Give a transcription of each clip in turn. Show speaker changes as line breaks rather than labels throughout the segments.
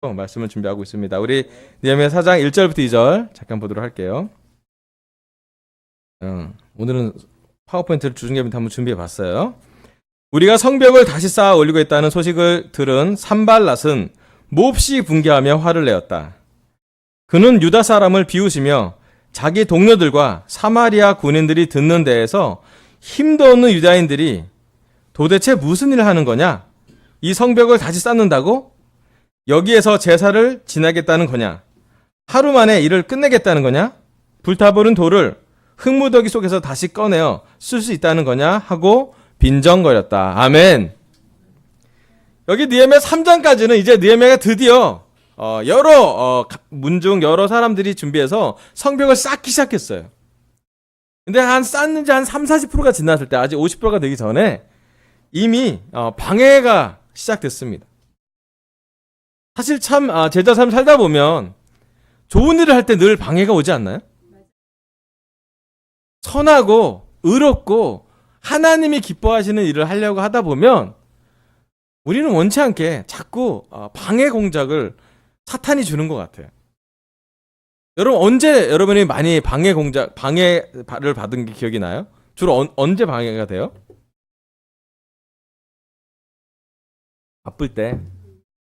말씀을 준비하고 있습니다. 우리 느헤미야 4장 1절부터 2절 잠깐 보도록 할게요. 오늘은 파워포인트를 주중계부터 한번 준비해 봤어요. 우리가 성벽을 다시 쌓아 올리고 있다는 소식을 들은 산발랏은 몹시 분개하며 화를 내었다. 그는 유다 사람을 비웃으며 자기 동료들과 사마리아 군인들이 듣는 데에서 힘도 없는 유다인들이 도대체 무슨 일을 하는 거냐? 이 성벽을 다시 쌓는다고? 여기에서 제사를 지나겠다는 거냐? 하루 만에 일을 끝내겠다는 거냐? 불타버린 돌을 흙무더기 속에서 다시 꺼내어 쓸 수 있다는 거냐? 하고 빈정거렸다. 아멘. 여기 느헤미야 3장까지는 이제 느헤미야가 드디어 여러 문중 여러 사람들이 준비해서 성벽을 쌓기 시작했어요. 근데 쌓는 지 한 30-40%가 지났을 때, 아직 50%가 되기 전에 이미 방해가 시작됐습니다. 사실 참 제자 삶 살다 보면 좋은 일을 할 때 늘 방해가 오지 않나요? 선하고 의롭고 하나님이 기뻐하시는 일을 하려고 하다 보면 우리는 원치 않게 자꾸 방해 공작을 사탄이 주는 것 같아요. 여러분, 언제 여러분이 많이 방해를 받은 게 기억이 나요? 주로 언제 방해가 돼요? 바쁠 때.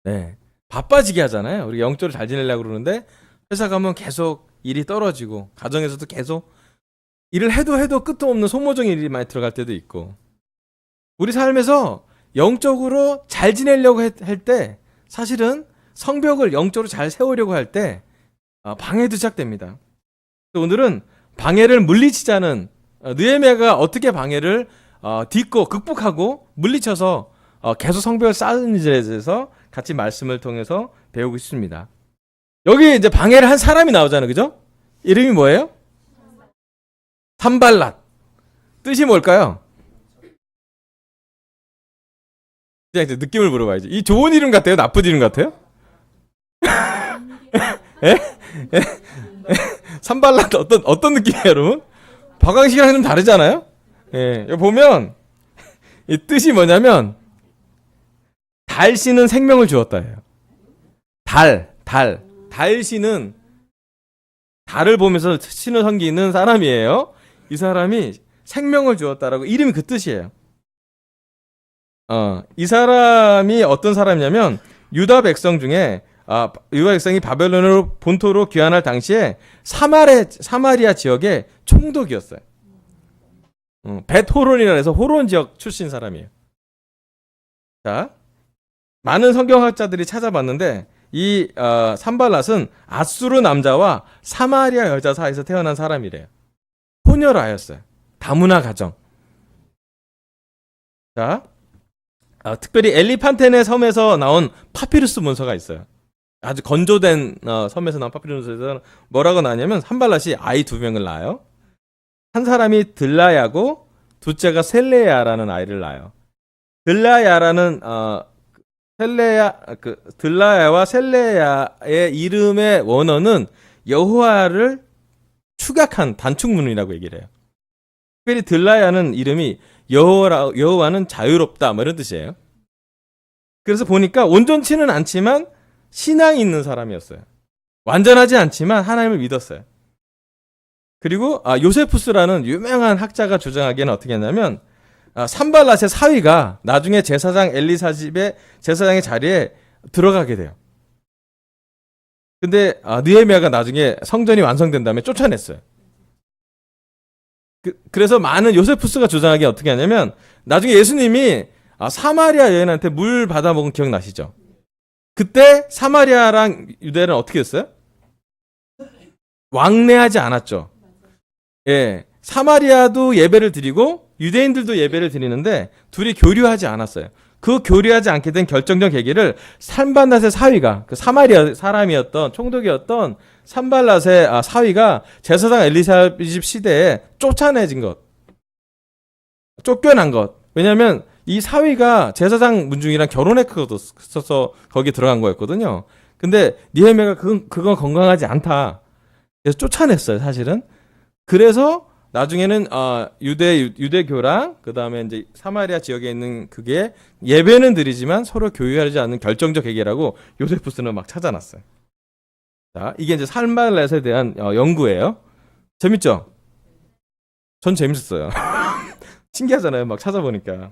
네. 바빠지게 하잖아요. 우리 영적으로 잘 지내려고 그러는데 회사 가면 계속 일이 떨어지고 가정에서도 계속 일을 해도 끝도 없는 소모적인 일이 많이 들어갈 때도 있고, 우리 삶에서 영적으로 잘 지내려고 할 때 사실은 성벽을 영적으로 잘 세우려고 할 때 방해도 시작됩니다. 오늘은 방해를 물리치자는 느헤미야가 어떻게 방해를 딛고 극복하고 물리쳐서 계속 성벽을 쌓는지에 대해서 같이 말씀을 통해서 배우고 있습니다. 여기 이제 방해를 한 사람이 나오잖아요. 그죠? 이름이 뭐예요? 산발랏. 뜻이 뭘까요? 그냥 이제 느낌을 물어봐야지. 이 좋은 이름 같아요? 나쁜 이름 같아요? 예? 산발랏 어떤 느낌이에요, 여러분? 박광식이랑 좀 다르잖아요? 예. 여기 보면 이 뜻이 뭐냐면 달씨는 생명을 주었다예요. 달씨는 달을 보면서 신을 섬기는 사람이에요. 이 사람이 생명을 주었다라고, 이름이 그 뜻이에요. 이 사람이 어떤 사람이냐면 유다 백성 중에 유다 백성이 바벨론으로 본토로 귀환할 당시에 사마리아 지역의 총독이었어요. 벳호론이라 해서 호론 지역 출신 사람이에요. 자, 많은 성경학자들이 찾아봤는데 이 산발랏은 아수르 남자와 사마리아 여자 사이에서 태어난 사람이래요. 혼혈아였어요. 다문화 가정. 자, 특별히 엘리판텐의 섬에서 나온 파피루스 문서가 있어요. 아주 건조된 섬에서 나온 파피루스에서 뭐라고 나냐면 산발랏이 아이 2명을 낳아요. 한 사람이 들라야고 둘째가 셀레야라는 아이를 낳아요. 들라야라는 들라야와 셀레야의 이름의 원어는 여호와를 축약한 단축문이라고 얘기를 해요. 특별히 들라야는 이름이 여호와는 자유롭다, 뭐 이런 뜻이에요. 그래서 보니까 온전치는 않지만 신앙이 있는 사람이었어요. 완전하지 않지만 하나님을 믿었어요. 그리고 요세푸스라는 유명한 학자가 주장하기에는 어떻게 했냐면 산발랏의 사위가 나중에 제사장 엘리사집의 제사장의 자리에 들어가게 돼요. 근데 느헤미야가 나중에 성전이 완성된 다음에 쫓아냈어요. 그래서 많은 요세푸스가 주장하기에 어떻게 하냐면 나중에 예수님이 사마리아 여인한테 물 받아먹은 기억나시죠? 그때 사마리아랑 유대는 어떻게 했어요? 왕래하지 않았죠. 예, 사마리아도 예배를 드리고 유대인들도 예배를 드리는데 둘이 교류하지 않았어요. 그 교류하지 않게 된 결정적 계기를 산발랏의 사위가, 그 사마리아 사람이었던 총독이었던 산발랏의 사위가 제사장 엘리사집 시대에 쫓아내진 것, 쫓겨난 것. 왜냐하면 이 사위가 제사장 문중이랑 결혼했어서 거기 들어간 거였거든요. 근데 느헤미야가 그건 건강하지 않다. 그래서 쫓아냈어요, 사실은. 그래서 나중에는 유대교랑 그다음에 이제 사마리아 지역에 있는 그게 예배는 드리지만 서로 교류하지 않는 결정적 계기라고 요세푸스는 막 찾아놨어요. 자, 이게 이제 산발렛에 대한 연구예요. 재밌죠? 전 재밌었어요. 신기하잖아요. 막 찾아보니까.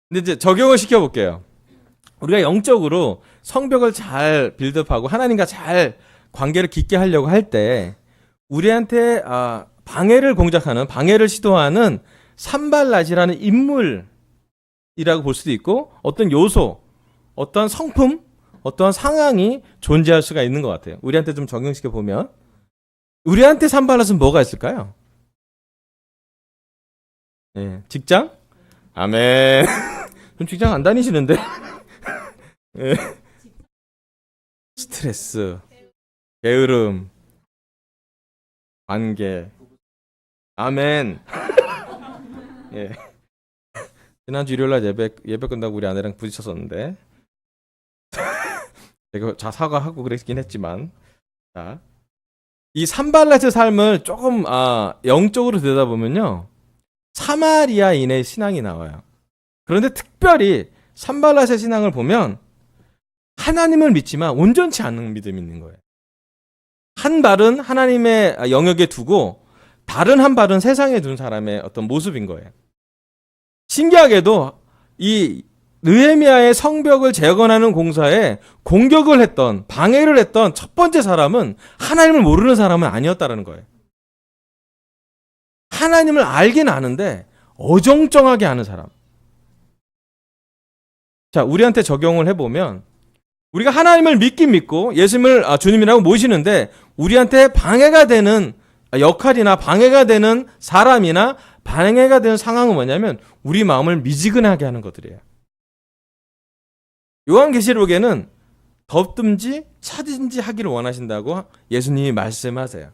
근데 이제 적용을 시켜볼게요. 우리가 영적으로 성벽을 잘 빌드업하고 하나님과 잘 관계를 깊게 하려고 할 때 우리한테 방해를 시도하는 산발랏이라는 인물이라고 볼 수도 있고 어떤 요소, 어떤 성품, 어떤 상황이 존재할 수가 있는 것 같아요. 우리한테 좀 적용시켜 보면 우리한테 산발랏은 뭐가 있을까요? 네, 직장? 아멘. 좀 직장 안 다니시는데? 네. 스트레스, 게으름, 관계. 아멘. 예. 지난주 일요일날 예배 끝나고 우리 아내랑 부딪혔었는데 제가 사과하고 그랬긴 했지만 자, 이 산발랏의 삶을 조금 영적으로 들여다보면요 사마리아인의 신앙이 나와요. 그런데 특별히 산발랏의 신앙을 보면 하나님을 믿지만 온전치 않은 믿음이 있는 거예요. 한 발은 하나님의 영역에 두고 다른 한 발은 세상에 둔 사람의 어떤 모습인 거예요. 신기하게도 이 느헤미야의 성벽을 재건하는 공사에 공격을 했던 방해를 했던 첫 번째 사람은 하나님을 모르는 사람은 아니었다라는 거예요. 하나님을 알긴 아는데 어정쩡하게 아는 사람. 자, 우리한테 적용을 해보면 우리가 하나님을 믿긴 믿고 예수님을 주님이라고 모시는데 우리한테 방해가 되는 역할이나 방해가 되는 사람이나 방해가 되는 상황은 뭐냐면 우리 마음을 미지근하게 하는 것들이에요. 요한계시록에는 덥든지 차든지 하기를 원하신다고 예수님이 말씀하세요.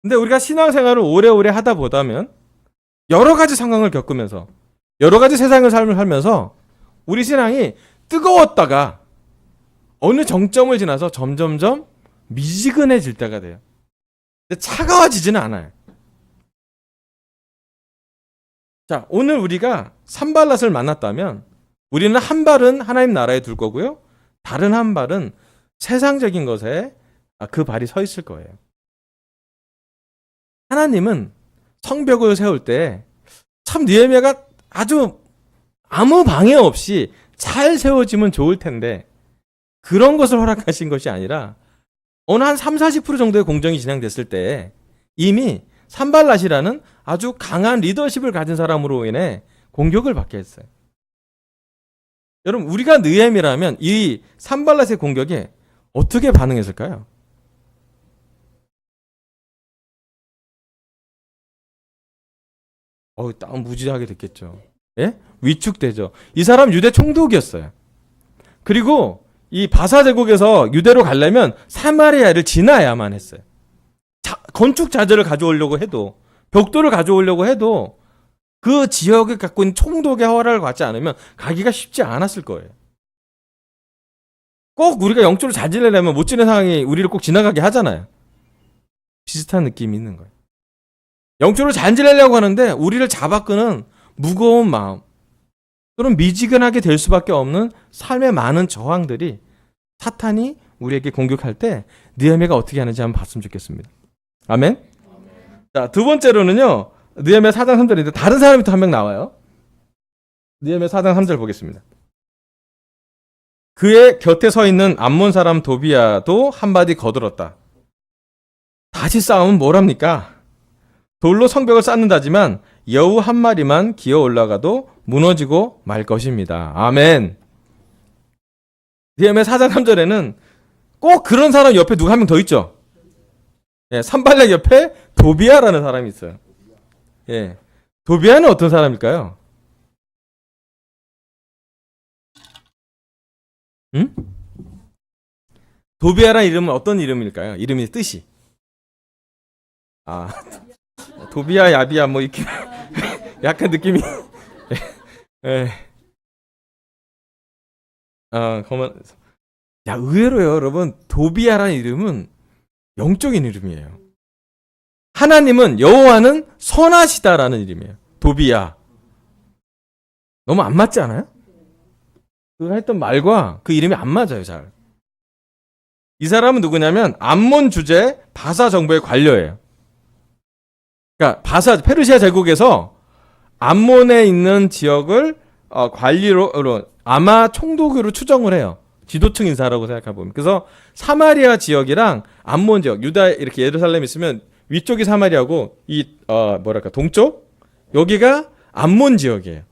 근데 우리가 신앙생활을 오래오래 하다 보다면 여러 가지 상황을 겪으면서 여러 가지 세상의 삶을 살면서 우리 신앙이 뜨거웠다가 어느 정점을 지나서 점점점 미지근해질 때가 돼요. 근데 차가워지지는 않아요. 자, 오늘 우리가 산발랏을 만났다면 우리는 한 발은 하나님 나라에 둘 거고요. 다른 한 발은 세상적인 것에 그 발이 서 있을 거예요. 하나님은 성벽을 세울 때 참 느헤미야가 아주 아무 방해 없이 잘 세워지면 좋을 텐데 그런 것을 허락하신 것이 아니라 어느 한 30-40% 정도의 공정이 진행됐을 때 이미 산발랏이라는 아주 강한 리더십을 가진 사람으로 인해 공격을 받게 했어요. 여러분 우리가 느헤미야라면 이 산발랏의 공격에 어떻게 반응했을까요? 딱 무지하게 됐겠죠. 예? 위축되죠. 이 사람 유대 총독이었어요. 그리고 이 바사 제국에서 유대로 가려면 사마리아를 지나야만 했어요. 건축 자재를 가져오려고 해도 벽돌을 가져오려고 해도 그 지역을 갖고 있는 총독의 허락을 받지 않으면 가기가 쉽지 않았을 거예요. 꼭 우리가 영적으로 잘 지내려면 못 지내는 상황이 우리를 꼭 지나가게 하잖아요. 비슷한 느낌이 있는 거예요. 영적으로 잘 지내려고 하는데 우리를 잡아끄는 무거운 마음 또는 미지근하게 될 수밖에 없는 삶의 많은 저항들이 사탄이 우리에게 공격할 때 느헤미야가 어떻게 하는지 한번 봤으면 좋겠습니다. 아멘? 자, 두 번째로는요. 느헤미야 4장 3절인데 다른 사람이 또 한 명 나와요. 느헤미야 4장 3절 보겠습니다. 그의 곁에 서 있는 암몬 사람 도비야도 한마디 거들었다. 다시 싸우면 뭐랍니까? 돌로 성벽을 쌓는다지만 여우 한 마리만 기어 올라가도 무너지고 말 것입니다. 아멘. 느헤미야 4장 3절에는 꼭 그런 사람 옆에 누가 한 명 더 있죠. 예, 산발락 옆에 도비야라는 사람이 있어요. 예, 도비야는 어떤 사람일까요? 응? 도비야라는 이름은 어떤 이름일까요? 이름의 뜻이. 도비야, 야비야, 뭐, 이렇게, 약간 느낌이, 예. 의외로요, 여러분, 도비야라는 이름은 영적인 이름이에요. 하나님은 여호와는 선하시다라는 이름이에요. 도비야. 너무 안 맞지 않아요? 그가 했던 말과 그 이름이 안 맞아요, 잘. 이 사람은 누구냐면 암몬 주재 바사 정부의 관료예요. 그러니까 페르시아 제국에서 암몬에 있는 지역을 관리로 아마 총독으로 추정을 해요. 지도층 인사라고 생각해보면. 그래서 사마리아 지역이랑 암몬 지역, 유다 이렇게 예루살렘 있으면 위쪽이 사마리아고 동쪽 여기가 암몬 지역이에요.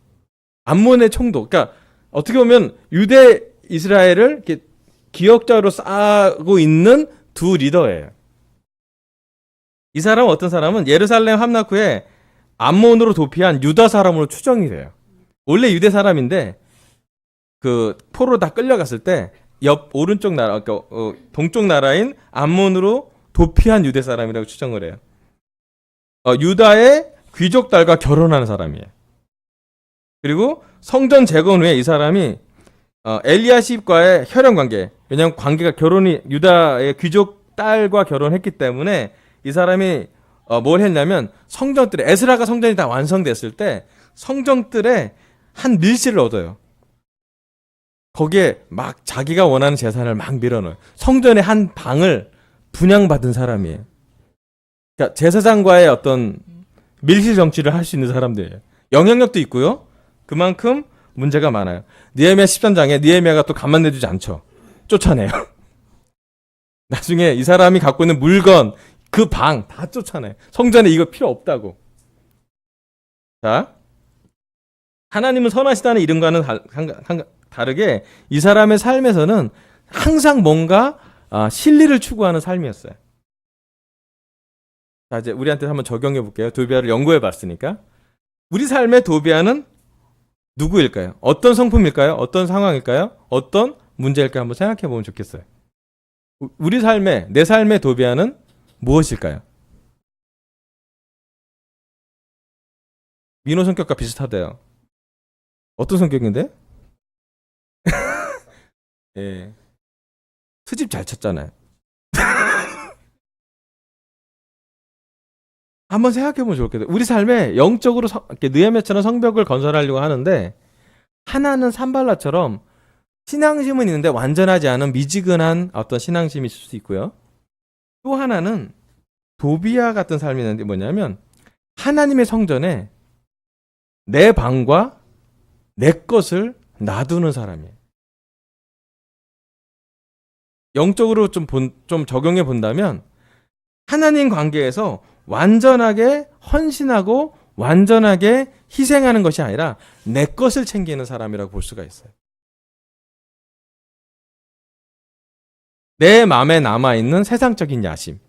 암몬의 총독. 그러니까 어떻게 보면 유대 이스라엘을 이렇게 기억자로 쌓고 있는 두 리더예요. 이 사람은 어떤 사람은 예루살렘 함락 후에 암몬으로 도피한 유다 사람으로 추정이 돼요. 원래 유대 사람인데 그 포로로 다 끌려갔을 때 옆 오른쪽 나라, 그러니까 동쪽 나라인 암몬으로 도피한 유대 사람이라고 추정을 해요. 유다의 귀족 딸과 결혼하는 사람이에요. 그리고 성전 재건 후에 이 사람이 엘리야십과의 혈연 관계, 왜냐하면 관계가 결혼이 유다의 귀족 딸과 결혼했기 때문에 이 사람이 뭘 했냐면 성전들에 에스라가 성전이 다 완성됐을 때 성전들에 한 밀실을 얻어요. 거기에 막 자기가 원하는 재산을 막 밀어넣어요. 성전의 한 방을 분양받은 사람이에요. 그러니까 제사장과의 어떤 밀실 정치를 할 수 있는 사람들이에요. 영향력도 있고요. 그만큼 문제가 많아요. 느헤미야 13장에 느헤미야가 또 가만 내두지 않죠. 쫓아내요. 나중에 이 사람이 갖고 있는 물건, 그 방 다 쫓아내요. 성전에 이거 필요 없다고. 자, 하나님은 선하시다는 이름과는 다르게 이 사람의 삶에서는 항상 뭔가 실리를 추구하는 삶이었어요. 자, 이제 우리한테 한번 적용해 볼게요. 도비아를 연구해 봤으니까. 우리 삶의 도비아는 누구일까요? 어떤 성품일까요? 어떤 상황일까요? 어떤 문제일까요? 한번 생각해 보면 좋겠어요. 내 삶의 도비아는 무엇일까요? 민호 성격과 비슷하대요. 어떤 성격인데? 예. 트집 잘 쳤잖아요. 한번 생각해보면 좋겠어요. 우리 삶에 영적으로 느헤미야처럼 성벽을 건설하려고 하는데 하나는 산발라처럼 신앙심은 있는데 완전하지 않은 미지근한 어떤 신앙심이 있을 수 있고요. 또 하나는 도비아 같은 삶이 있는데 뭐냐면 하나님의 성전에 내 방과 내 것을 놔두는 사람이에요. 영적으로 좀 적용해 본다면 하나님 관계에서 완전하게 헌신하고 완전하게 희생하는 것이 아니라 내 것을 챙기는 사람이라고 볼 수가 있어요. 내 마음에 남아있는 세상적인 야심.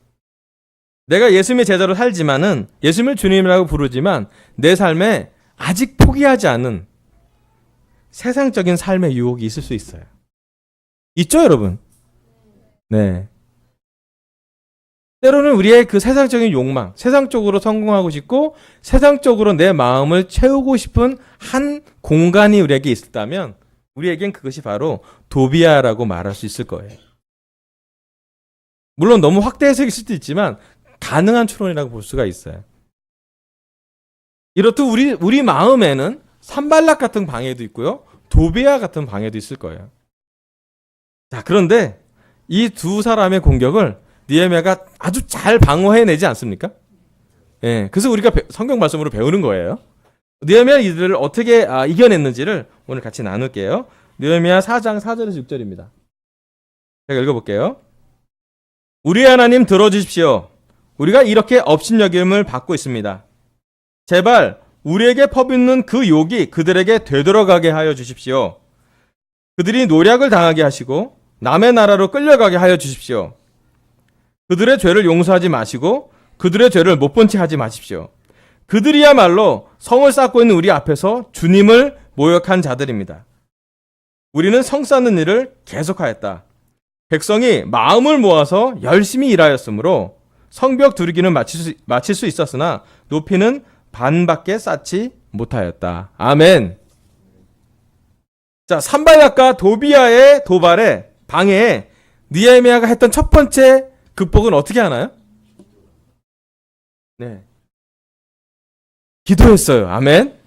내가 예수님의 제자로 살지만은 예수님을 주님이라고 부르지만 내 삶에 아직 포기하지 않은 세상적인 삶의 유혹이 있을 수 있어요. 있죠, 여러분? 네. 때로는 우리의 그 세상적인 욕망, 세상적으로 성공하고 싶고 세상적으로 내 마음을 채우고 싶은 한 공간이 우리에게 있다면 우리에겐 그것이 바로 도비아라고 말할 수 있을 거예요. 물론 너무 확대 해석일 수도 있지만 가능한 추론이라고 볼 수가 있어요. 이렇듯 우리 마음에는 산발락 같은 방해도 있고요. 도비아 같은 방해도 있을 거예요. 자, 그런데 이 두 사람의 공격을 느헤미야가 아주 잘 방어해내지 않습니까? 예, 그래서 우리가 성경 말씀으로 배우는 거예요. 느헤미야 이들을 어떻게 이겨냈는지를 오늘 같이 나눌게요. 느헤미야 4장 4절에서 6절입니다. 제가 읽어볼게요. 우리 하나님 들어주십시오. 우리가 이렇게 업신여김을 받고 있습니다. 제발 우리에게 퍼붓는 그 욕이 그들에게 되돌아가게 하여 주십시오. 그들이 노략을 당하게 하시고 남의 나라로 끌려가게 하여 주십시오. 그들의 죄를 용서하지 마시고 그들의 죄를 못 본 채 하지 마십시오. 그들이야말로 성을 쌓고 있는 우리 앞에서 주님을 모욕한 자들입니다. 우리는 성 쌓는 일을 계속하였다. 백성이 마음을 모아서 열심히 일하였으므로 성벽 두르기는 마칠 수 있었으나 높이는 반밖에 쌓지 못하였다. 아멘. 자, 산발락과 도비아의 도발에 방해에 느헤미야가 했던 첫 번째 극복은 어떻게 하나요? 네. 기도했어요. 아멘.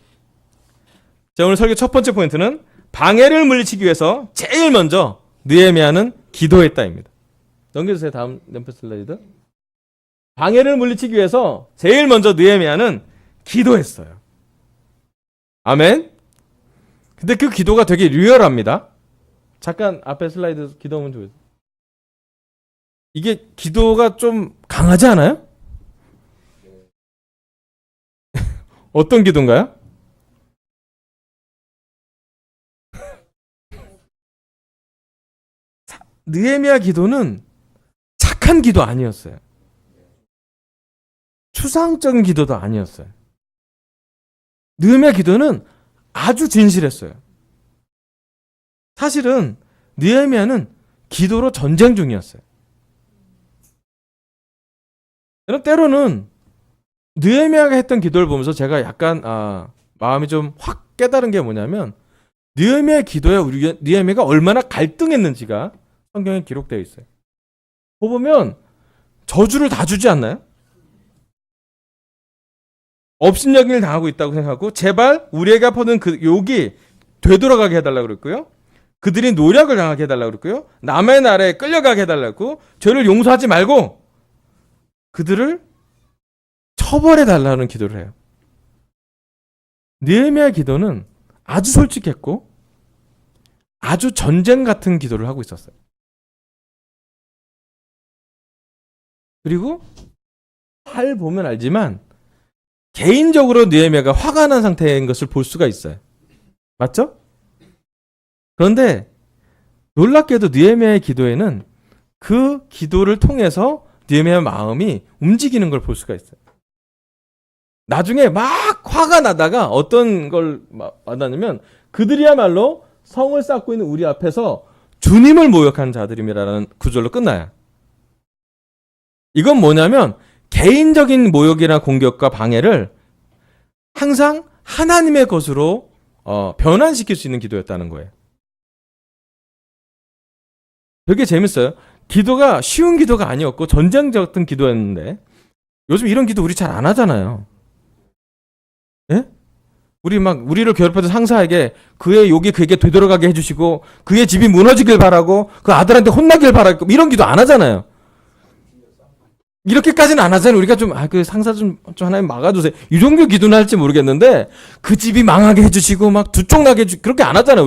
자, 오늘 설교 첫 번째 포인트는 방해를 물리치기 위해서 제일 먼저 느헤미야는 기도했다입니다. 넘겨주세요. 다음 램프 슬라이드. 방해를 물리치기 위해서 제일 먼저 느헤미야는 기도했어요. 아멘. 근데 그 기도가 되게 리얼합니다. 잠깐 앞에 슬라이드 기도문 좀 보세요. 이게 기도가 좀 강하지 않아요? 어떤 기도인가요? 느헤미야 기도는 착한 기도 아니었어요. 추상적인 기도도 아니었어요. 느헤미야 기도는 아주 진실했어요. 사실은 느헤미야는 기도로 전쟁 중이었어요. 여러분 때로는 느헤미야가 했던 기도를 보면서 제가 약간 마음이 좀 확 깨달은 게 뭐냐면 느헤미야 기도에 느헤미야가 얼마나 갈등했는지가 성경에 기록되어 있어요. 보면 저주를 다 주지 않나요? 업신여김을 당하고 있다고 생각하고 제발 우리에게 퍼는 그 욕이 되돌아가게 해달라고 그랬고요. 그들이 노력을 당하게 해달라고 그랬고요. 남의 나라에 끌려가게 해달라고 죄를 용서하지 말고 그들을 처벌해달라는 기도를 해요. 느헤미야 기도는 아주 솔직했고 아주 전쟁 같은 기도를 하고 있었어요. 그리고 잘 보면 알지만 개인적으로 느헤미야가 화가 난 상태인 것을 볼 수가 있어요. 맞죠? 그런데 놀랍게도 느헤미야의 기도에는 그 기도를 통해서 느헤미야의 마음이 움직이는 걸 볼 수가 있어요. 나중에 막 화가 나다가 어떤 걸 만나냐면 그들이야말로 성을 쌓고 있는 우리 앞에서 주님을 모욕한 자들임이라는 구절로 끝나요. 이건 뭐냐면 개인적인 모욕이나 공격과 방해를 항상 하나님의 것으로 변환시킬 수 있는 기도였다는 거예요. 되게 재밌어요. 기도가 쉬운 기도가 아니었고 전쟁 같은 기도였는데 요즘 이런 기도 우리 잘 안 하잖아요. 예? 우리를 괴롭혀도 상사에게 그의 욕이 그에게 되돌아가게 해주시고 그의 집이 무너지길 바라고 그 아들한테 혼나길 바라고 이런 기도 안 하잖아요. 이렇게까지는 안 하잖아요. 우리가 그 상사 좀 하나님 막아주세요. 이 정도 기도는 할지 모르겠는데 그 집이 망하게 해주시고 막 두쪽 나게 해주시고 그렇게 안 하잖아요.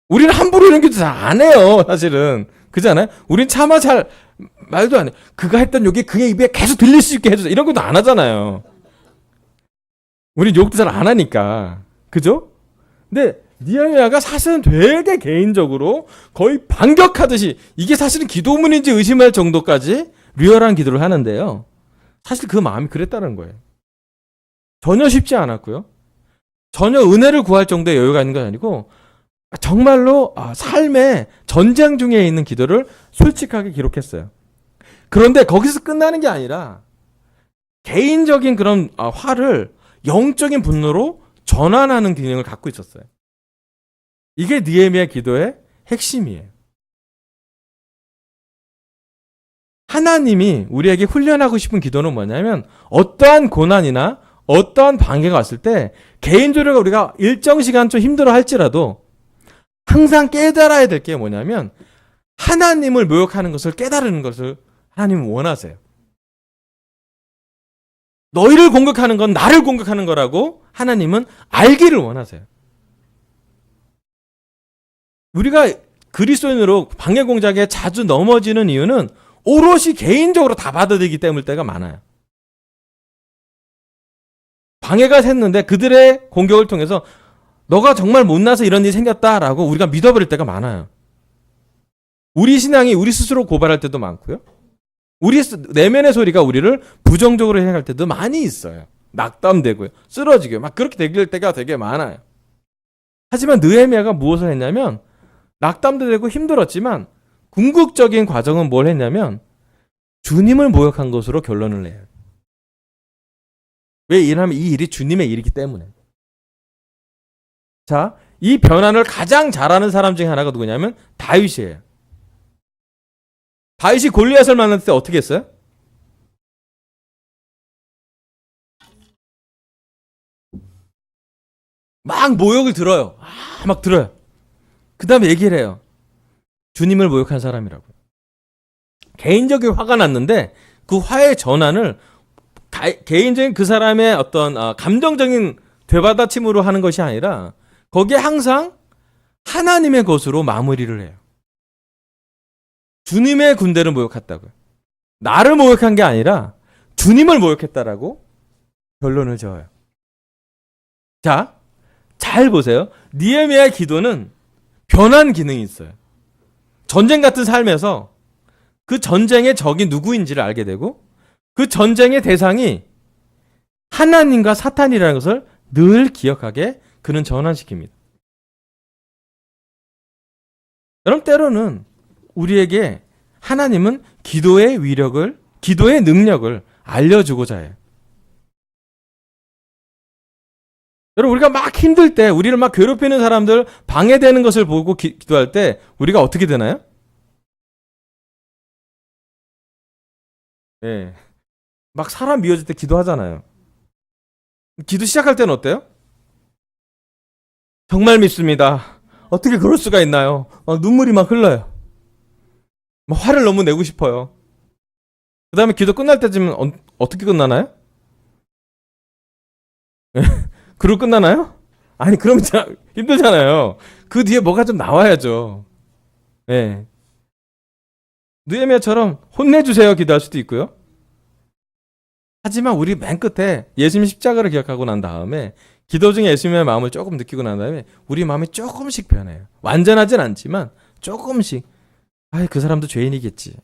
우리는 함부로 이런 기도 잘 안 해요. 사실은 그렇지 않아요? 우린 차마 잘 말도 안 해. 그가 했던 욕이 그의 입에 계속 들릴 수 있게 해주세요. 이런 것도 안 하잖아요. 우린 욕도 잘 안 하니까. 그죠? 근데 느헤미야가 사실은 되게 개인적으로 거의 반격하듯이 이게 사실은 기도문인지 의심할 정도까지 리얼한 기도를 하는데요. 사실 그 마음이 그랬다는 거예요. 전혀 쉽지 않았고요. 전혀 은혜를 구할 정도의 여유가 있는 건 아니고 정말로 삶의 전쟁 중에 있는 기도를 솔직하게 기록했어요. 그런데 거기서 끝나는 게 아니라 개인적인 그런 화를 영적인 분노로 전환하는 기능을 갖고 있었어요. 이게 느헤미야 기도의 핵심이에요. 하나님이 우리에게 훈련하고 싶은 기도는 뭐냐면 어떠한 고난이나 어떠한 방해가 왔을 때 개인적으로 우리가 일정 시간 좀 힘들어 할지라도 항상 깨달아야 될 게 뭐냐면 하나님을 모욕하는 것을 깨달는 것을 하나님은 원하세요. 너희를 공격하는 건 나를 공격하는 거라고 하나님은 알기를 원하세요. 우리가 그리스도인으로 방해 공작에 자주 넘어지는 이유는 오롯이 개인적으로 다 받아들이기 때문일 때가 많아요. 방해가 샜는데 그들의 공격을 통해서 너가 정말 못나서 이런 일이 생겼다라고 우리가 믿어버릴 때가 많아요. 우리 신앙이 우리 스스로 고발할 때도 많고요. 우리 내면의 소리가 우리를 부정적으로 생각할 때도 많이 있어요. 낙담되고요. 쓰러지고요. 막 그렇게 될 때가 되게 많아요. 하지만 느헤미야가 무엇을 했냐면 낙담도 되고 힘들었지만 궁극적인 과정은 뭘 했냐면 주님을 모욕한 것으로 결론을 내요. 왜 이러냐면 이 일이 주님의 일이기 때문에. 자, 이 변환을 가장 잘하는 사람 중에 하나가 누구냐면 다윗이에요. 다윗이 골리앗을 만났을 때 어떻게 했어요? 막 모욕을 들어요. 막 들어요. 그 다음에 얘기를 해요. 주님을 모욕한 사람이라고. 개인적인 화가 났는데 그 화의 전환을 개인적인 그 사람의 어떤 감정적인 되받아침으로 하는 것이 아니라 거기에 항상 하나님의 것으로 마무리를 해요. 주님의 군대를 모욕했다고요. 나를 모욕한 게 아니라 주님을 모욕했다라고 결론을 지어요. 자, 잘 보세요. 느헤미야의 기도는 변환 기능이 있어요. 전쟁 같은 삶에서 그 전쟁의 적이 누구인지를 알게 되고 그 전쟁의 대상이 하나님과 사탄이라는 것을 늘 기억하게 그는 전환시킵니다. 여러분, 때로는 우리에게 하나님은 기도의 위력을, 기도의 능력을 알려주고자 해요. 여러분, 우리가 막 힘들 때, 우리를 막 괴롭히는 사람들 방해되는 것을 보고 기도할 때 우리가 어떻게 되나요? 예. 막 사람 미워질 때 기도하잖아요. 기도 시작할 때는 어때요? 정말 믿습니다. 어떻게 그럴 수가 있나요? 눈물이 막 흘러요. 막 화를 너무 내고 싶어요. 그 다음에 기도 끝날 때쯤은 어떻게 끝나나요? 그러고 끝나나요? 아니, 그러면 힘들잖아요. 그 뒤에 뭐가 좀 나와야죠. 예. 느헤미야처럼 혼내주세요 기도할 수도 있고요. 하지만 우리 맨 끝에 예수님 십자가를 기억하고 난 다음에 기도 중에 예수님의 마음을 조금 느끼고 난 다음에 우리 마음이 조금씩 변해요. 완전하진 않지만 조금씩. 그 사람도 죄인이겠지.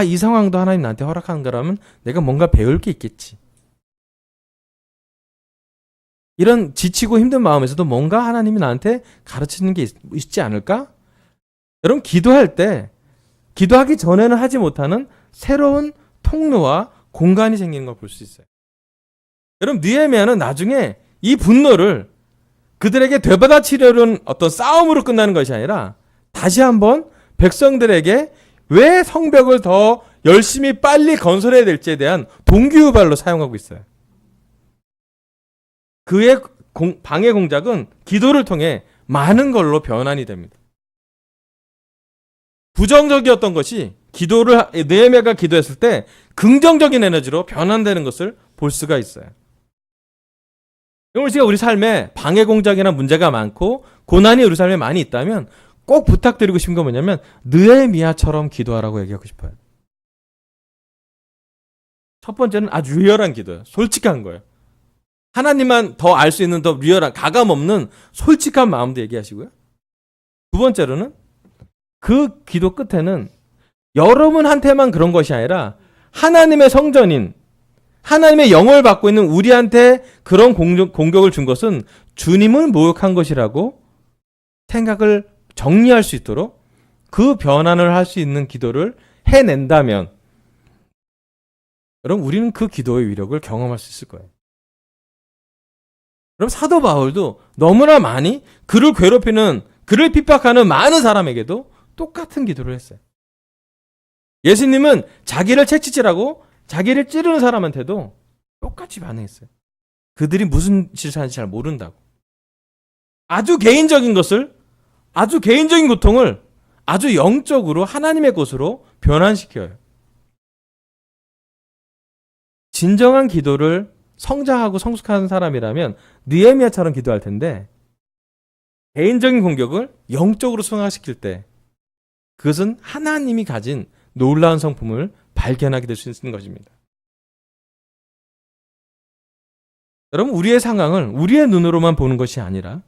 이 상황도 하나님 나한테 허락하는 거라면 내가 뭔가 배울 게 있겠지. 이런 지치고 힘든 마음에서도 뭔가 하나님이 나한테 가르치는 게 있지 않을까? 여러분, 기도할 때 기도하기 전에는 하지 못하는 새로운 통로와 공간이 생기는 걸 볼 수 있어요. 여러분, 느헤미야는 나중에 이 분노를 그들에게 되받아치려는 어떤 싸움으로 끝나는 것이 아니라 다시 한번 백성들에게 왜 성벽을 더 열심히 빨리 건설해야 될지에 대한 동기유발로 사용하고 있어요. 그의 방해 공작은 기도를 통해 많은 걸로 변환이 됩니다. 부정적이었던 것이 느헤미야가 기도했을 때 긍정적인 에너지로 변환되는 것을 볼 수가 있어요. 오늘 우리 삶에 방해 공작이나 문제가 많고 고난이 우리 삶에 많이 있다면 꼭 부탁드리고 싶은 건 뭐냐면 느헤미야처럼 기도하라고 얘기하고 싶어요. 첫 번째는 아주 리얼한 기도예요. 솔직한 거예요. 하나님만 더 알 수 있는 더 리얼한, 가감 없는 솔직한 마음도 얘기하시고요. 두 번째로는 그 기도 끝에는 여러분한테만 그런 것이 아니라 하나님의 성전인, 하나님의 영을 받고 있는 우리한테 그런 공격을 준 것은 주님을 모욕한 것이라고 생각을 정리할 수 있도록 그 변환을 할 수 있는 기도를 해낸다면 여러분, 우리는 그 기도의 위력을 경험할 수 있을 거예요. 그럼 사도 바울도 너무나 많이 그를 괴롭히는, 그를 핍박하는 많은 사람에게도 똑같은 기도를 했어요. 예수님은 자기를 채찍질하고 자기를 찌르는 사람한테도 똑같이 반응했어요. 그들이 무슨 짓을 하는지 잘 모른다고. 아주 개인적인 것을, 아주 개인적인 고통을 아주 영적으로 하나님의 것으로 변환시켜요. 진정한 기도를 성장하고 성숙한 사람이라면 느헤미야처럼 기도할 텐데 개인적인 공격을 영적으로 승화시킬 때 그것은 하나님이 가진 놀라운 성품을 발견하게 될 수 있는 것입니다. 여러분, 우리의 상황을 우리의 눈으로만 보는 것이 아니라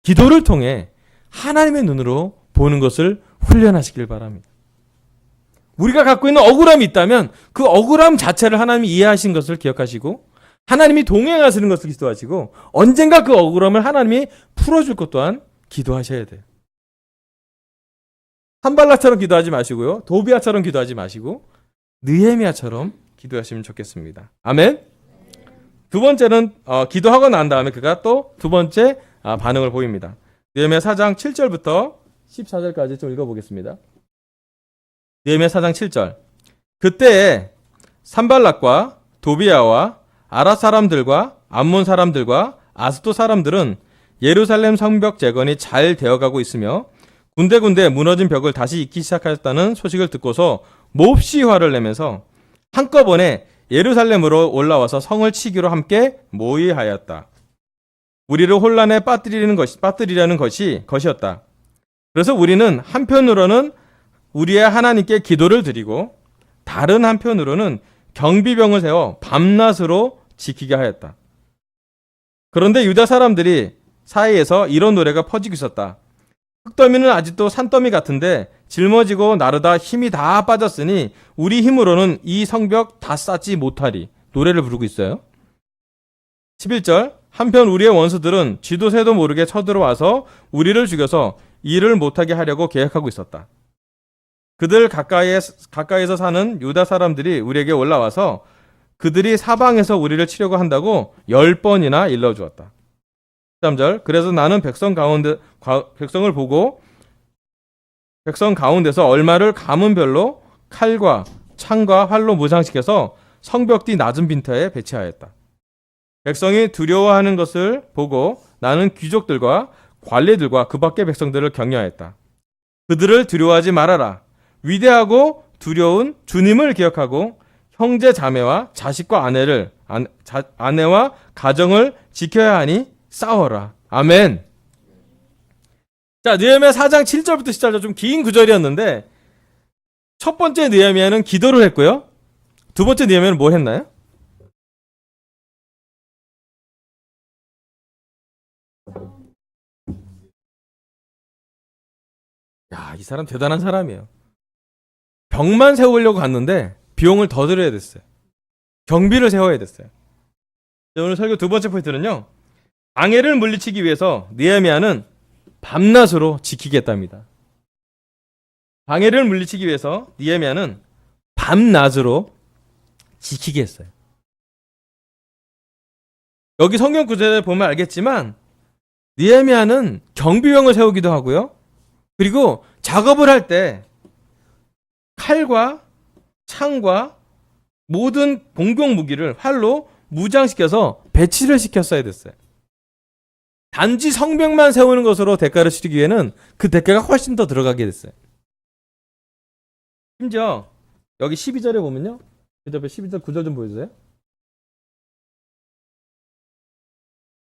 기도를 통해 하나님의 눈으로 보는 것을 훈련하시길 바랍니다. 우리가 갖고 있는 억울함이 있다면 그 억울함 자체를 하나님이 이해하신 것을 기억하시고 하나님이 동행하시는 것을 기도하시고 언젠가 그 억울함을 하나님이 풀어줄 것 또한 기도하셔야 돼요. 산발락처럼 기도하지 마시고요. 도비아처럼 기도하지 마시고 느헤미야처럼 기도하시면 좋겠습니다. 아멘. 두 번째는 기도하고 난 다음에 그가 또 두 번째 반응을 보입니다. 느헤미야 4장 7절부터 14절까지 좀 읽어보겠습니다. 느헤미야 4장 7절. 그때에 산발락과 도비아와 아라 사람들과 암몬 사람들과 아스도 사람들은 예루살렘 성벽 재건이 잘 되어가고 있으며 군데군데 무너진 벽을 다시 잇기 시작했다는 소식을 듣고서 몹시 화를 내면서 한꺼번에 예루살렘으로 올라와서 성을 치기로 함께 모의하였다. 우리를 혼란에 빠뜨리려는 것이었다. 그래서 우리는 한편으로는 우리의 하나님께 기도를 드리고 다른 한편으로는 경비병을 세워 밤낮으로 지키게 하였다. 그런데 유다 사람들이 사이에서 이런 노래가 퍼지고 있었다. 흙더미는 아직도 산더미 같은데 짊어지고 나르다 힘이 다 빠졌으니 우리 힘으로는 이 성벽 다 쌓지 못하리. 노래를 부르고 있어요. 11절 한편 우리의 원수들은 쥐도 새도 모르게 쳐들어와서 우리를 죽여서 일을 못하게 하려고 계획하고 있었다. 그들 가까이에서 사는 유다 사람들이 우리에게 올라와서 그들이 사방에서 우리를 치려고 한다고 10번이나 일러주었다. 13절 그래서 나는 백성을 보고 백성 가운데서 얼마를 가문별로 칼과 창과 활로 무장시켜서 성벽 뒤 낮은 빈터에 배치하였다. 백성이 두려워하는 것을 보고 나는 귀족들과 관리들과 그 밖의 백성들을 격려하였다. 그들을 두려워하지 말아라. 위대하고 두려운 주님을 기억하고 형제 자매와 자식과 아내와 가정을 지켜야 하니 싸워라. 아멘. 자, 느헤미야 4장 7절부터 10절 좀 긴 구절이었는데 첫 번째 느헤미야는 기도를 했고요. 두 번째 느헤미야는 뭘 했나요? 야, 이 사람 대단한 사람이에요. 벽만 세우려고 갔는데 비용을 더 들여야 됐어요. 경비를 세워야 됐어요. 오늘 설교 두 번째 포인트는요. 방해를 물리치기 위해서 느헤미야는 밤낮으로 지키겠답니다. 방해를 물리치기 위해서 느헤미야는 밤낮으로 지키게 했어요. 여기 성경 구절에 보면 알겠지만 느헤미야는 경비병을 세우기도 하고요. 그리고 작업을 할 때 칼과 창과 모든 공격 무기를 활로 무장시켜서 배치를 시켰어야 됐어요. 단지 성벽만 세우는 것으로 대가를 치르기 위해는 그 대가가 훨씬 더 들어가게 됐어요. 심지어 여기 12절에 보면요. 그 옆에 12절 9절 좀 보여주세요.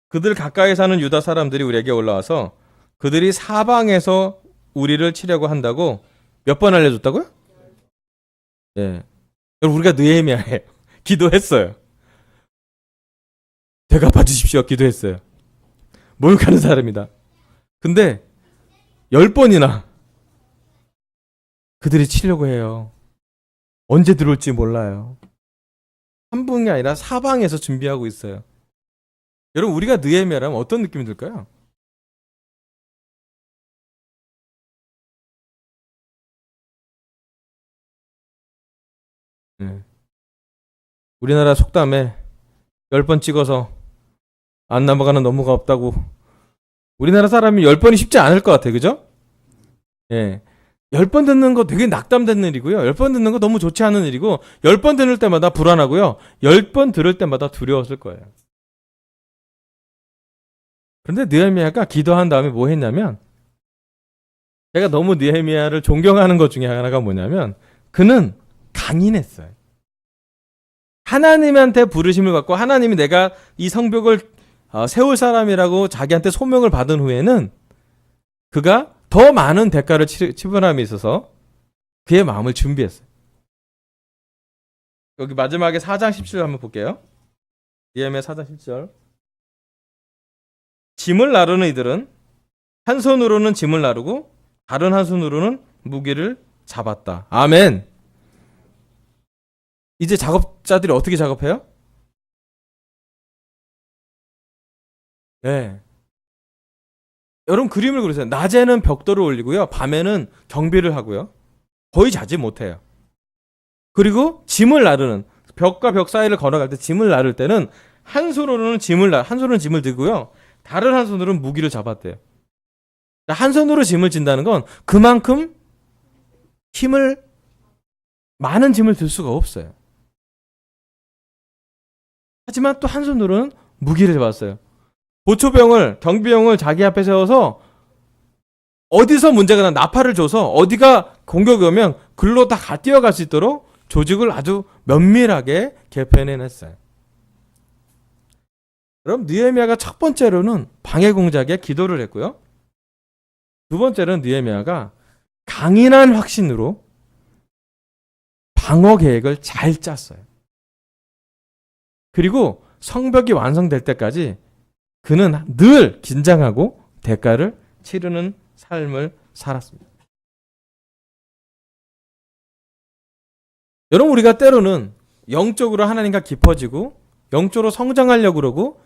그들 가까이 사는 유다 사람들이 우리에게 올라와서 그들이 사방에서 우리를 치려고 한다고 몇 번 알려줬다고요? 예. 여러분 우리가 느헤미야예요. 기도했어요. 대가 봐주십시오. 기도했어요. 모욕하는 사람이다. 근데 10번이나 그들이 치려고 해요. 언제 들어올지 몰라요. 한 분이 아니라 사방에서 준비하고 있어요. 여러분 우리가 느헤미야라면 어떤 느낌이 들까요? 네. 우리나라 속담에 10번 찍어서 안 넘어가는 넘어가 없다고. 우리나라 사람이 10번이 쉽지 않을 것 같아요. 그죠? 예. 10번 듣는 거 되게 낙담되는 일이고요. 10번 듣는 거 너무 좋지 않은 일이고 10번 들을 때마다 불안하고요. 10번 들을 때마다 두려웠을 거예요. 그런데 느헤미야가 기도한 다음에 뭐 했냐면 제가 너무 느헤미야를 존경하는 것 중에 하나가 뭐냐면 그는 강인했어요. 하나님한테 부르심을 받고 하나님이 내가 이 성벽을 세울 사람이라고 자기한테 소명을 받은 후에는 그가 더 많은 대가를 치분함에 있어서 그의 마음을 준비했어요. 여기 마지막에 4장 10절 한번 볼게요. 느헤미야 4장 10절. 짐을 나르는 이들은 한 손으로는 짐을 나르고 다른 한 손으로는 무기를 잡았다. 아멘. 이제 작업자들이 어떻게 작업해요? 네. 여러분 그림을 그리세요. 낮에는 벽돌을 올리고요. 밤에는 경비를 하고요. 거의 자지 못해요. 그리고 짐을 나르는 벽과 벽 사이를 걸어갈 때 짐을 나를 때는 한 손으로는 짐을 들고요. 다른 한 손으로는 무기를 잡았대요. 한 손으로 짐을 진다는 건 그만큼 많은 짐을 들 수가 없어요. 하지만 또 한 손으로는 무기를 잡았어요. 보초병을, 경비병을 자기 앞에 세워서 어디서 문제가 나 나팔을 줘서 어디가 공격이 오면 글로 다 뛰어갈 수 있도록 조직을 아주 면밀하게 개편해냈어요. 그럼 느헤미야가 첫 번째로는 방해 공작에 기도를 했고요. 두 번째로는 느헤미야가 강인한 확신으로 방어 계획을 잘 짰어요. 그리고 성벽이 완성될 때까지 그는 늘 긴장하고 대가를 치르는 삶을 살았습니다. 여러분, 우리가 때로는 영적으로 하나님과 깊어지고 영적으로 성장하려고 그러고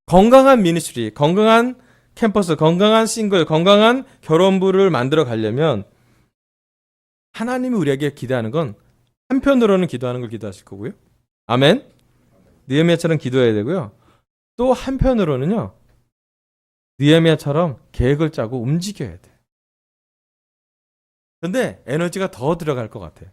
건강한 미니스트리, 건강한 캠퍼스, 건강한 싱글, 건강한 결혼부를 만들어 가려면 하나님이 우리에게 기대하는 건 한편으로는 기도하는 걸 기도하실 거고요. 아멘. 느헤미야처럼 기도해야 되고요. 또 한편으로는요. 느헤미야처럼 계획을 짜고 움직여야 돼요. 그런데 에너지가 더 들어갈 것 같아요.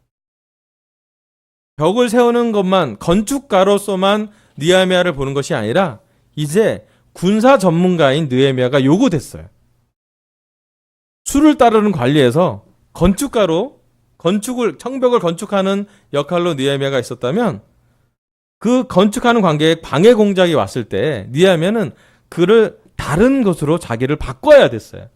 벽을 세우는 것만, 건축가로서만 느헤미야를 보는 것이 아니라 이제 군사 전문가인 느헤미야가 요구됐어요. 수를 따르는 관리에서 건축가로 성벽을 건축하는 역할로 느헤미야가 있었다면 그 건축하는 관계에 방해 공작이 왔을 때 느헤미야는 그를 다른 것으로 자기를 바꿔야 됐어요.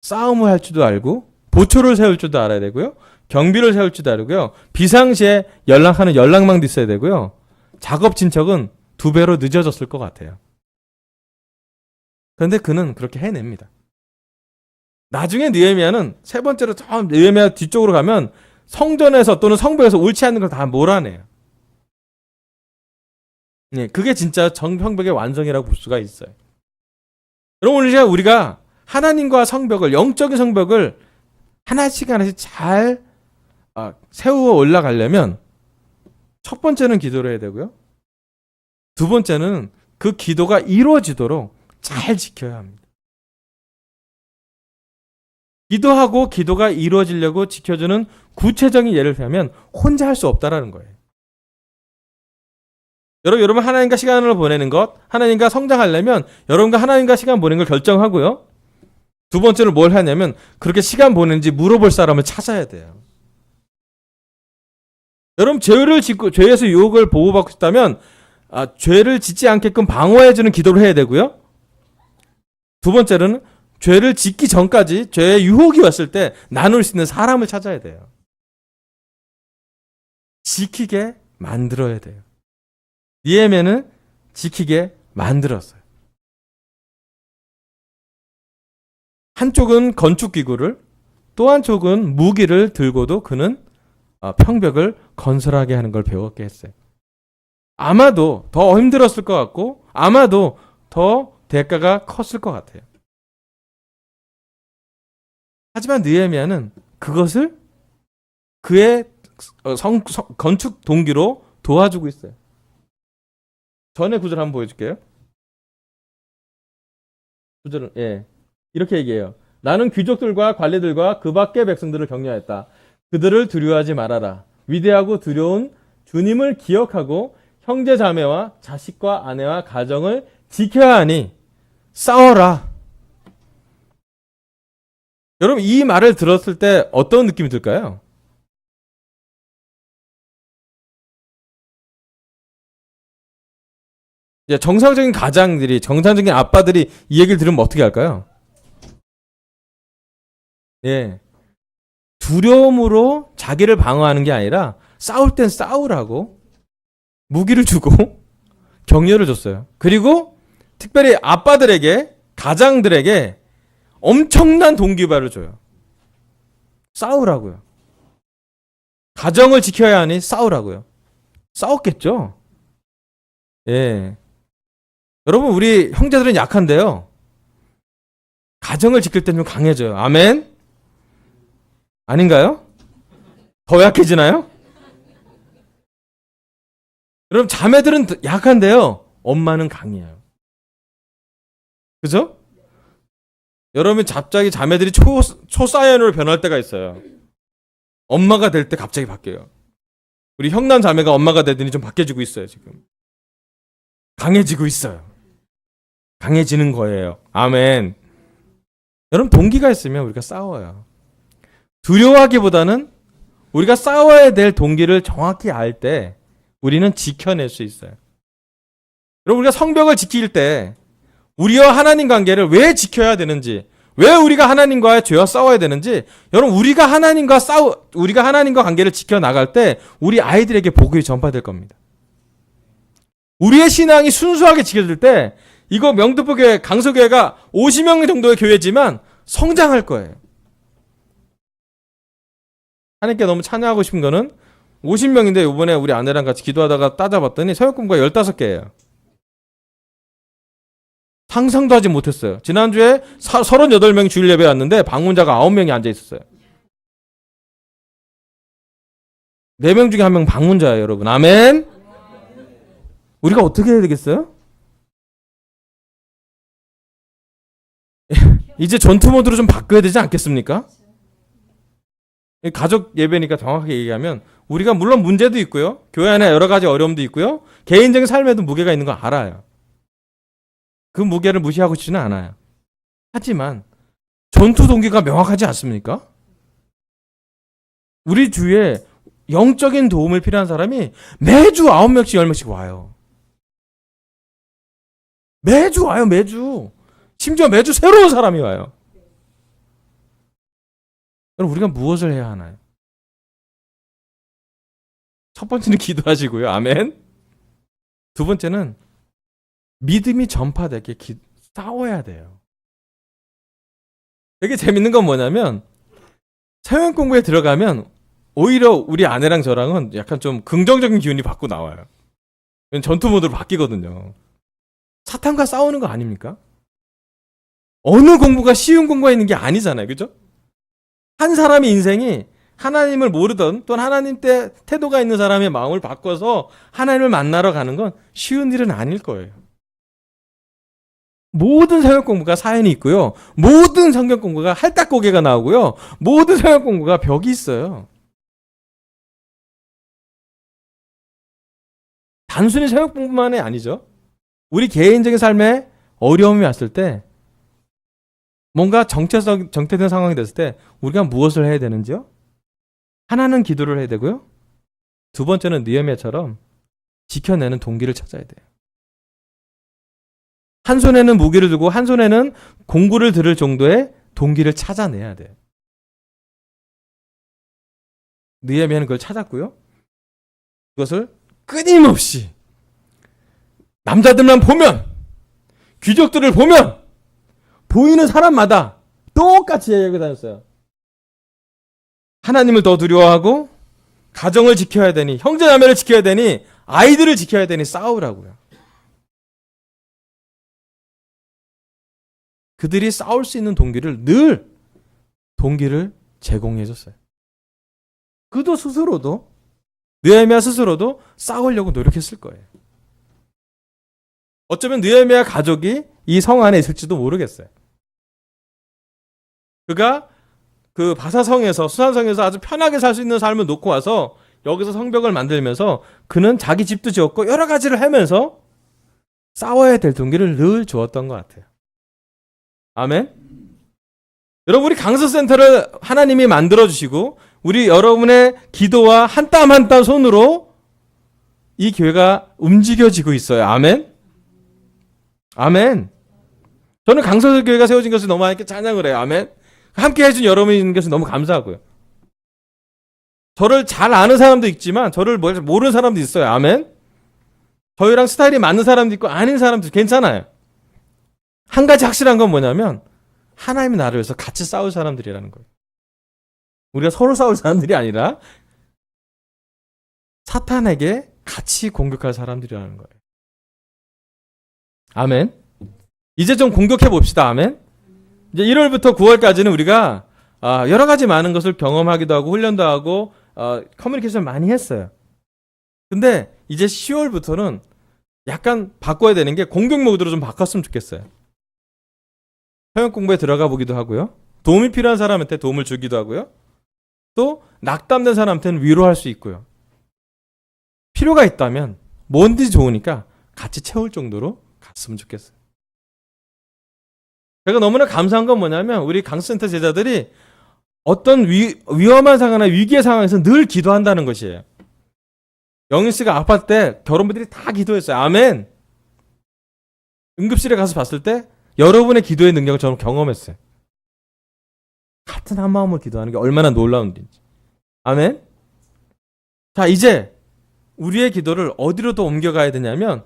싸움을 할 줄도 알고 보초를 세울 줄도 알아야 되고요. 경비를 세울 줄도 알고요. 비상시에 연락하는 연락망도 있어야 되고요. 작업 진척은 2배로 늦어졌을 것 같아요. 그런데 그는 그렇게 해냅니다. 나중에 느헤미야는 세 번째로 저 느헤미야 뒤쪽으로 가면 성전에서 또는 성벽에서 옳지 않는 걸 다 몰아내요. 네, 그게 진짜 성벽의 완성이라고 볼 수가 있어요. 여러분, 우리가 하나님과 성벽을, 영적인 성벽을 하나씩 잘 세워 올라가려면 첫 번째는 기도를 해야 되고요. 두 번째는 그 기도가 이루어지도록 잘 지켜야 합니다. 기도하고 기도가 이루어지려고 지켜주는 구체적인 예를 들면 혼자 할 수 없다라는 거예요. 여러분 하나님과 시간을 보내는 것, 하나님과 성장하려면 여러분과 하나님과 시간 보내는 걸 결정하고요. 두 번째로 뭘 하냐면 그렇게 시간 보내는지 물어볼 사람을 찾아야 돼요. 여러분 죄를 짓고 죄에서 유혹을 보호받고 싶다면 죄를 짓지 않게끔 방어해주는 기도를 해야 되고요. 두 번째로는 죄를 짓기 전까지 죄의 유혹이 왔을 때 나눌 수 있는 사람을 찾아야 돼요. 지키게 만들어야 돼요. 느헤미야는 지키게 만들었어요. 한쪽은 건축기구를 또 한쪽은 무기를 들고도 그는 평벽을 건설하게 하는 걸 배웠게 했어요. 아마도 더 힘들었을 것 같고 아마도 더 대가가 컸을 것 같아요. 하지만 느헤미야는 그것을 그의 건축 동기로 도와주고 있어요. 전에 구절 한번 보여줄게요. 구절은 이렇게 얘기해요. 나는 귀족들과 관리들과 그 밖의 백성들을 격려했다. 그들을 두려워하지 말아라. 위대하고 두려운 주님을 기억하고 형제 자매와 자식과 아내와 가정을 지켜야 하니 싸워라. 여러분 이 말을 들었을 때 어떤 느낌이 들까요? 정상적인 가장들이, 정상적인 아빠들이 이 얘기를 들으면 어떻게 할까요? 두려움으로 자기를 방어하는 게 아니라 싸울 땐 싸우라고 무기를 주고 격려를 줬어요. 그리고 특별히 아빠들에게, 가장들에게 엄청난 동기부여를 줘요. 싸우라고요. 가정을 지켜야 하니 싸우라고요. 싸웠겠죠? 여러분 우리 형제들은 약한데요. 가정을 지킬 때는 좀 강해져요. 아멘? 아닌가요? 더 약해지나요? 여러분 자매들은 약한데요. 엄마는 강해요. 그죠? 여러분 갑자기 자매들이 초사연으로 변할 때가 있어요. 엄마가 될 때 갑자기 바뀌어요. 우리 형남 자매가 엄마가 되더니 좀 바뀌어지고 있어요 지금. 강해지고 있어요. 강해지는 거예요. 아멘. 여러분, 동기가 있으면 우리가 싸워요. 두려워하기보다는 우리가 싸워야 될 동기를 정확히 알 때 우리는 지켜낼 수 있어요. 여러분, 우리가 성벽을 지킬 때 우리와 하나님 관계를 왜 지켜야 되는지, 왜 우리가 하나님과의 죄와 싸워야 되는지, 여러분, 우리가 하나님과 관계를 지켜나갈 때 우리 아이들에게 복음이 전파될 겁니다. 우리의 신앙이 순수하게 지켜질 때 이거 명도포교회, 강서교회가 50명 정도의 교회지만 성장할 거예요. 하나님께 너무 찬양하고 싶은 거는 50명인데 이번에 우리 아내랑 같이 기도하다가 따져봤더니 서역공부가 15개예요. 상상도 하지 못했어요. 지난주에 38명이 주일 예배 왔는데 방문자가 9명이 앉아 있었어요. 4명 중에 1명 방문자예요, 여러분. 아멘. 우리가 어떻게 해야 되겠어요? 이제 전투 모드로 좀 바꿔야 되지 않겠습니까? 가족 예배니까 정확하게 얘기하면 우리가 물론 문제도 있고요. 교회 안에 여러 가지 어려움도 있고요. 개인적인 삶에도 무게가 있는 거 알아요. 그 무게를 무시하고 싶지는 않아요. 하지만 전투 동기가 명확하지 않습니까? 우리 주위에 영적인 도움을 필요한 사람이 매주 9명씩 10명씩 와요. 매주 와요. 매주. 심지어 매주 새로운 사람이 와요. 그럼 우리가 무엇을 해야 하나요? 첫 번째는 기도하시고요. 아멘. 두 번째는 믿음이 전파되게 싸워야 돼요. 되게 재밌는 건 뭐냐면 사역 공부에 들어가면 오히려 우리 아내랑 저랑은 약간 좀 긍정적인 기운이 받고 나와요. 전투 모드로 바뀌거든요. 사탄과 싸우는 거 아닙니까? 어느 공부가 쉬운 공부가 있는 게 아니잖아요. 그죠? 한 사람의 인생이 하나님을 모르던 또는 하나님 때 태도가 있는 사람의 마음을 바꿔서 하나님을 만나러 가는 건 쉬운 일은 아닐 거예요. 모든 성경 공부가 사연이 있고요. 모든 성경 공부가 할딱고개가 나오고요. 모든 성경 공부가 벽이 있어요. 단순히 성경 공부만이 아니죠. 우리 개인적인 삶에 어려움이 왔을 때 뭔가 정체된 상황이 됐을 때 우리가 무엇을 해야 되는지요? 하나는 기도를 해야 되고요. 두 번째는 느헤미야처럼 지켜내는 동기를 찾아야 돼요. 한 손에는 무기를 들고 한 손에는 공구를 들을 정도의 동기를 찾아내야 돼요. 느헤미야는 그걸 찾았고요. 그것을 끊임없이 남자들만 보면, 귀족들을 보면 보이는 사람마다 똑같이 얘기하고 다녔어요. 하나님을 더 두려워하고 가정을 지켜야 되니, 형제자매를 지켜야 되니, 아이들을 지켜야 되니 싸우라고요. 그들이 싸울 수 있는 동기를 제공해 줬어요. 그도 스스로도, 느헤미야 스스로도 싸우려고 노력했을 거예요. 어쩌면 느헤미야 가족이 이 성 안에 있을지도 모르겠어요. 그가 그 바사성에서, 수산성에서 아주 편하게 살 수 있는 삶을 놓고 와서 여기서 성벽을 만들면서 그는 자기 집도 지었고 여러 가지를 하면서 싸워야 될 동기를 늘 주었던 것 같아요. 아멘. 여러분, 우리 강서센터를 하나님이 만들어주시고 우리 여러분의 기도와 한 땀 한 땀 손으로 이 교회가 움직여지고 있어요. 아멘. 아멘. 저는 강서교회가 세워진 것을 너무 하나님께 찬양을 해요. 아멘. 함께 해준 여러분이 있는 것을 너무 감사하고요. 저를 잘 아는 사람도 있지만 저를 모르는 사람도 있어요. 아멘. 저희랑 스타일이 맞는 사람도 있고 아닌 사람도 괜찮아요. 한 가지 확실한 건 뭐냐면 하나님의 나라를 위해서 같이 싸울 사람들이라는 거예요. 우리가 서로 싸울 사람들이 아니라 사탄에게 같이 공격할 사람들이라는 거예요. 아멘. 이제 좀 공격해 봅시다. 아멘. 이제 1월부터 9월까지는 우리가 여러 가지 많은 것을 경험하기도 하고 훈련도 하고 커뮤니케이션 많이 했어요. 근데 이제 10월부터는 약간 바꿔야 되는 게 공격 모드로 좀 바꿨으면 좋겠어요. 성역 공부에 들어가 보기도 하고요. 도움이 필요한 사람한테 도움을 주기도 하고요. 또 낙담된 사람한테는 위로할 수 있고요. 필요가 있다면 뭔지 좋으니까 같이 채울 정도로 갔으면 좋겠어요. 제가 너무나 감사한 건 뭐냐면 우리 강센터 제자들이 어떤 위험한 상황이나 위기의 상황에서 늘 기도한다는 것이에요. 영인 씨가 아팠을 때 결혼부들이 다 기도했어요. 아멘. 응급실에 가서 봤을 때 여러분의 기도의 능력을 저는 경험했어요. 같은 한 마음으로 기도하는 게 얼마나 놀라운 일인지. 아멘. 자, 이제 우리의 기도를 어디로 더 옮겨가야 되냐면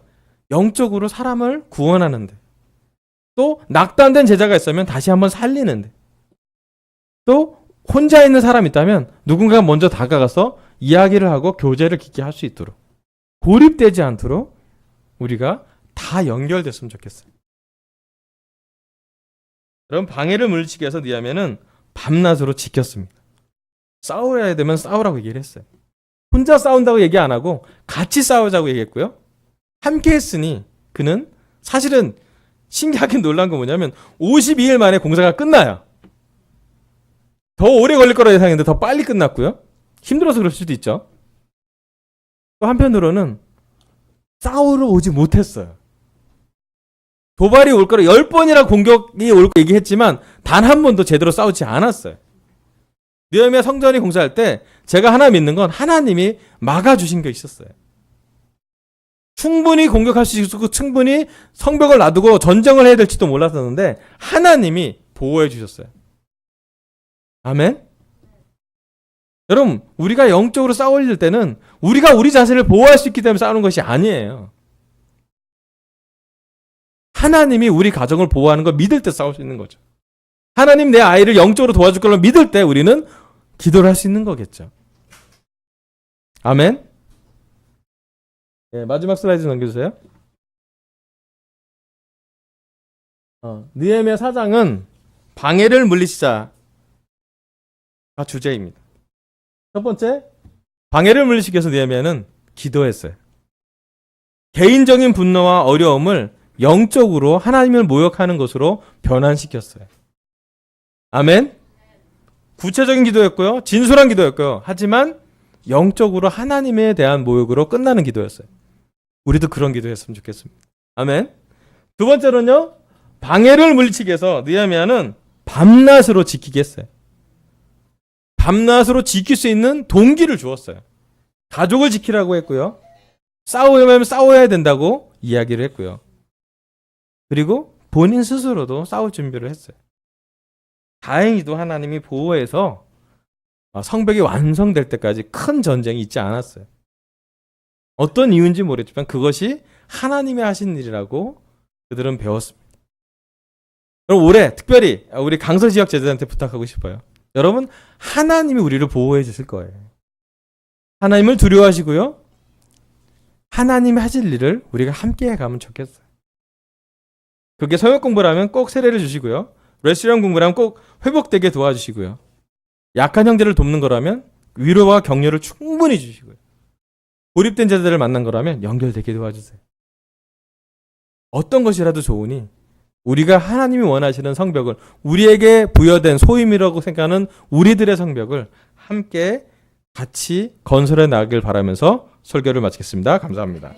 영적으로 사람을 구원하는데, 또 낙담된 제자가 있으면 다시 한번 살리는데, 또 혼자 있는 사람이 있다면 누군가가 먼저 다가가서 이야기를 하고 교제를 깊게 할 수 있도록, 고립되지 않도록 우리가 다 연결됐으면 좋겠어요. 여러분, 방해를 물리치기 위해서 느헤미야는 밤낮으로 지켰습니다. 싸워야 되면 싸우라고 얘기를 했어요. 혼자 싸운다고 얘기 안 하고 같이 싸우자고 얘기했고요. 함께 했으니 그는 사실은 신기하게 놀란 건 뭐냐면 52일 만에 공사가 끝나요. 더 오래 걸릴 거라 예상했는데 더 빨리 끝났고요. 힘들어서 그럴 수도 있죠. 또 한편으로는 싸우러 오지 못했어요. 도발이 올 거라 10번이나 공격이 올 거 얘기했지만 단 한 번도 제대로 싸우지 않았어요. 느헤미야 성전이 공사할 때 제가 하나 믿는 건 하나님이 막아주신 게 있었어요. 충분히 공격할 수 있고 충분히 성벽을 놔두고 전쟁을 해야 될지도 몰랐었는데 하나님이 보호해 주셨어요. 아멘. 여러분, 우리가 영적으로 싸울 때는 우리가 우리 자신을 보호할 수 있기 때문에 싸우는 것이 아니에요. 하나님이 우리 가정을 보호하는 걸 믿을 때 싸울 수 있는 거죠. 하나님 내 아이를 영적으로 도와줄 걸로 믿을 때 우리는 기도를 할 수 있는 거겠죠. 아멘. 네, 마지막 슬라이드 넘겨주세요. 느헤미야 4장은 방해를 물리치자가 주제입니다. 첫 번째, 방해를 물리치기 위해서 느헤미야는 기도했어요. 개인적인 분노와 어려움을 영적으로 하나님을 모욕하는 것으로 변환시켰어요. 아멘. 구체적인 기도였고요. 진솔한 기도였고요. 하지만 영적으로 하나님에 대한 모욕으로 끝나는 기도였어요. 우리도 그런 기도했으면 좋겠습니다. 아멘. 두 번째로는요, 방해를 물리치기 위해서 느헤미야는 밤낮으로 지키게 했어요. 밤낮으로 지킬 수 있는 동기를 주었어요. 가족을 지키라고 했고요. 싸우려면 싸워야 된다고 이야기를 했고요. 그리고 본인 스스로도 싸울 준비를 했어요. 다행히도 하나님이 보호해서 성벽이 완성될 때까지 큰 전쟁이 있지 않았어요. 어떤 이유인지 모르겠지만 그것이 하나님이 하신 일이라고 그들은 배웠습니다. 그럼 올해 특별히 우리 강서 지역 제자들한테 부탁하고 싶어요. 여러분, 하나님이 우리를 보호해 주실 거예요. 하나님을 두려워하시고요. 하나님이 하실 일을 우리가 함께 해가면 좋겠어요. 그게 성역 공부라면 꼭 세례를 주시고요. 레스토랑 공부라면 꼭 회복되게 도와주시고요. 약한 형제를 돕는 거라면 위로와 격려를 충분히 주시고요. 고립된 자들을 만난 거라면 연결되게 도와주세요. 어떤 것이라도 좋으니 우리가 하나님이 원하시는 성벽을, 우리에게 부여된 소임이라고 생각하는 우리들의 성벽을 함께 같이 건설해 나가길 바라면서 설교를 마치겠습니다. 감사합니다.